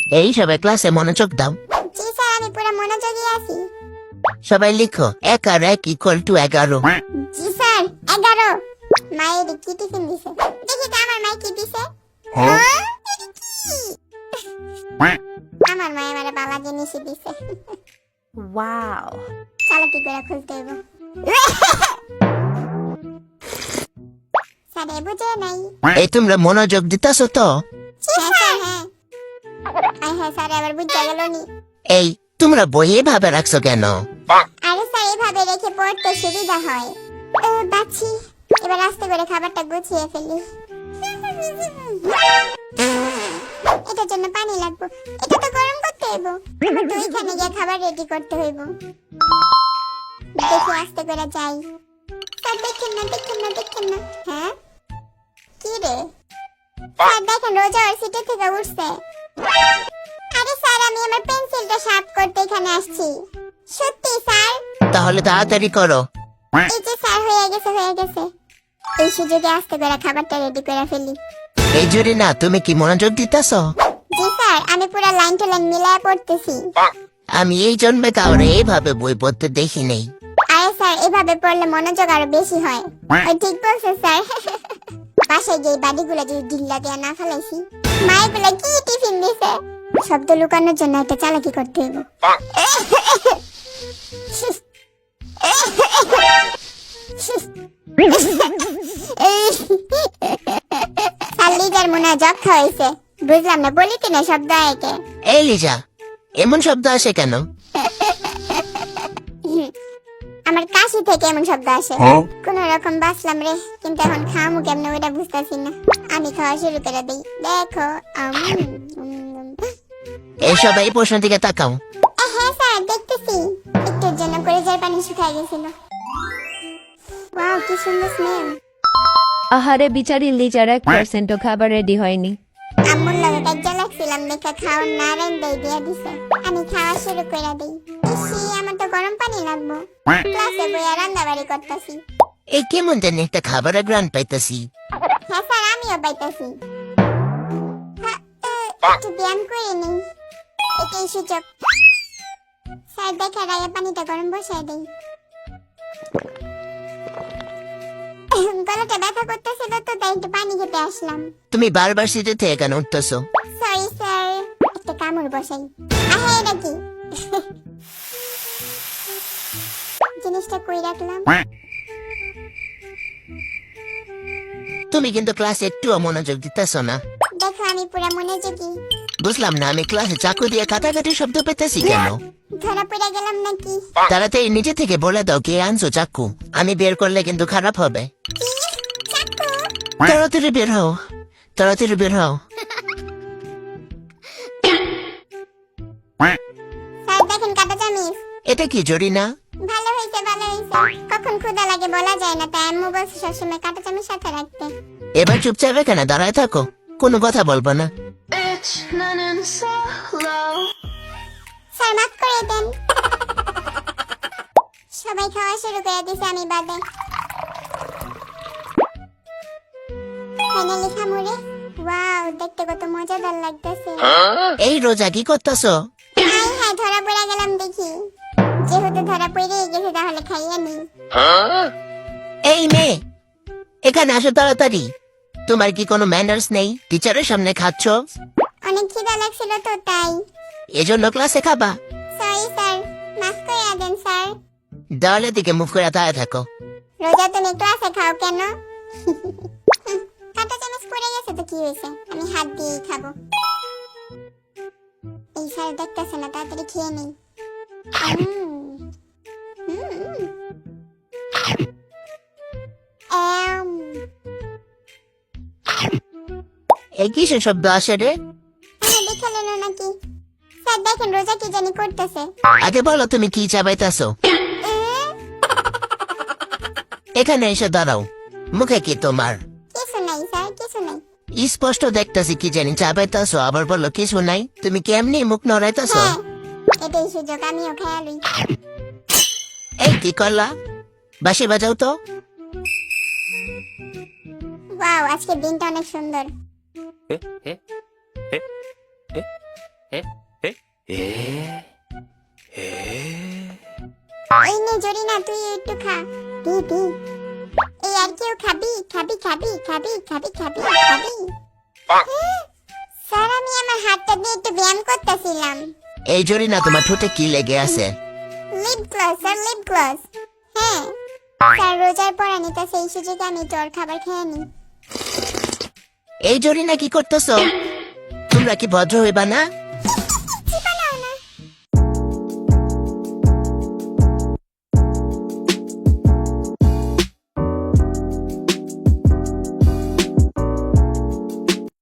এই সবাই ক্লাসে মনোযোগ দাও। জি স্যার, আমি পুরো মনোযোগী আছি। সবাই লিখো 1 আর 1 = 11। জি স্যার, 11। মায়ের কি টিফিন দিছে? দেখি তো আমার মায়ে কি দিছে। হ্যাঁ? এটা কি? আমার মায়ে আমারে বালা জিনিসই দিছে। ওয়াও। চলো কি করে খুলতে হইব। স্যার এ বুঝে নাই। এই তোমরা মনোযোগ দিতাছো তো? হ্যাঁ স্যার, হ্যাঁ। হ্যাঁ স্যার, এবার বুঝতে গেল নি। এই তোমরা বই এভাবে রাখছো কেন? আরে স্যার, এভাবে রেখে পড়তে সুবিধা হয়। বাচ্চি, এবার আস্তে করে খাবারটা গুছিয়ে ফেলি। এটার জন্য পানি লাগবে। এটা তো গরম করতে হইব। তো এখানে গিয়ে খাবার রেডি করতে হইব। দেখি আস্তে করে যাই। স্যার দেখেন না, দেখেন না, দেখেন না। হ্যাঁ কি রে? স্যার দেখেন, রোজা ওর সিটে থেকে উঠছে। আরে স্যার, আমি আমার পেন্সিলটা শার্প করতে এখানে আসছি। সত্যি স্যার? তাহলে তাড়াতাড়ি করো। এই যে স্যার, হয়ে গেছে, হয়ে গেছে। এই সুযোগে আস্তে করে খাবারটা রেডি করে ফেলি। এই জুড়ি না, তুমি কি মনোযোগ দিতাছো? জি স্যার, আমি পুরো লাইন টু লাইন মিলায় পড়তেছি। আমি এই জন্মে কাউরে এইভাবে বই পড়তে দেখি নেই। আরে স্যার, এভাবে পড়লে মনোযোগ আরো বেশি হয়। ওই ঠিক বলছে স্যার। বাসায় গিয়ে বাড়িগুলো যদি ডিল্লা দিয়ে না ফেলাইছি। মায়েগুলো কি টিফিন দিছে? শব্দ লুকানোর জন্য একটা চালাকি করতে হইব। স্যার, লিজার মনে হয় যক্ষা হয়েছে। বুঝলাম না, বলি কিনা শব্দ একে। এই লিজা, এমন শব্দ আসে কেন? আমার কাশি থেকে এমন শব্দ আসে। কোন রকম বাঁচলাম রে, কিন্তু এখন খামু কেমনে ওটা বুঝতেছি না। আমি খাওয়া শুরু করে দিই। দেখো এইসব এই প্রশ্ন দিকে তাকাও। হ্যাঁ স্যার, দেখতেছি। একটুর জন্য কলেজের পানি শুকায় গেছিল। ওয়াও, কি সুন্দর স্মেল। আহারে বিচারি লিজার 1% খাবার রেডি হয়নি। আম্মুর লগে কাজ্জা লাগছিলাম দেখে খাওয়ার না রেন্দেই দিয়ে দিছে। আমি খাওয়া শুরু করে দিই। ইসি, আমার তো গরম পানি লাগবো। ক্লাসে বইয়া রান্নাবাড়ি করতেছি। এই কেমন জানি একটা খাবারের গ্রান পাইতাছি। হ্যাঁ স্যার, আমিও পাইতেছি। একটু ব্যায়াম করে নিই, এটাই সুযোগ। স্যার দেখে রায়ে পানিটা গরম বসাই দেই। গলাটা ব্যথা করতেছিল তো, তাই একটু পানি খেতে আসলাম। তুমি বারবার সিটে থেকে কেন উঠতেছো? সরি স্যার, একটা কামড় বসাই। আহে, এটা কি? জিনিসটা কই রাখলাম? তুমি কিন্তু ক্লাসে একটুও মনোযোগ দিতেছো না। দেখো, আমি পুরা মনোযোগী। বুঝলাম না, আমি ক্লাসে চাকু দিয়ে কাটাকাটি শব্দ পেতেছি কেন? ধরা পড়ে গেলাম নাকি? তাড়াতাড়ি নিজে থেকে বলে দাও কে আনছো চাকু। আমি বের করলে কিন্তু খারাপ হবে। কি? চাকু? তাড়াতাড়ি বের হও, তাড়াতাড়ি বের হও। স্যার দেখেন, কাটা চামিচ। এটা কি জরি না? ভালো হয়েছে, ভালো হয়েছে। কখন ক্ষুধা লাগে বলা যায় না, তাই আম্মু বলছে সবসময় কাটা চামচ সাথে রাখতে। এবার চুপচাপ এখানে দাঁড়ায় থাকো, কোনো কথা বলবো না। স্যার মাফ করে দেন। সবাই খাওয়া শুরু করে দিছে, আমি বাদে। ফাইনালি খামুরে। ওয়াও, দেখতে কত মজাদার লাগতেছে। এই রোজা কি করতেছো? হাই হাই, ধরা পড়ে গেলাম দেখি। যেহেতু ধরা পড়ে গেছে, তাহলে খাইয়ে নি। এই মেয়ে, এখানে আসো তাড়াতাড়ি। তোমার কি কোনো ম্যানার্স নেই? টিচারের সামনে খাচ্ছ। অনেক খিদা লাগছিল তো, তাই। এজন্য ক্লাসে খাবা? সরি স্যার, মাফ করে দেন স্যার। দেওয়ালের দিকে মুখ করে দাঁড়িয়ে থাকো। রোজা তুমি ক্লাসে খাও কেন? কাঁটা চামচ পড়ে গেছে তো কি হয়েছে, আমি হাত দিয়েই খাবো। এই স্যার দেখতেছে না, তাড়াতাড়ি খেয়ে নেই। এই কিসের শব্দ আসে রে? দেখে নেন নাকি? স্যার দেখেন, রোজা কি জানি করতেছে। আগে বলো তুমি কি চাবাইতেছো? এখানে এসে দাঁড়াও। মুখে কি তোমার? কিছু নাই স্যার, কিছু নাই। স্পষ্ট দেখতেছি কি জানি চাবাইতেছো, আবার বলো কিছু নাই। তুমি কেমনি মুখ নড়াইতেছো? হ্যাঁ, এটাই সুযোগ, আমিও খেয়ালি। এই কি করলা? বাঁশি বাজাও তো। ওয়াও, আজকে দিনটা অনেক সুন্দর। এই নে জরিনা তুই একটু খা দি দি এই আর কেউ খাবি খাবি খাবি খাবি খাবি খাবি খাবি স্যার আমি আমার হাতটা দিয়ে একটু ব্যায়াম করতেছিলাম এই জরিনা তোমার ঠোঁটে কি লেগে আছে? Lip gloss sir lip gloss হ্যাঁ স্যার রোজার পড়া নিতে সেই সুযোগে আমি তোর খাবার খেয়ে নি এই জরিনা কি করতেছো? তোমরা কি ভদ্র হইবা না?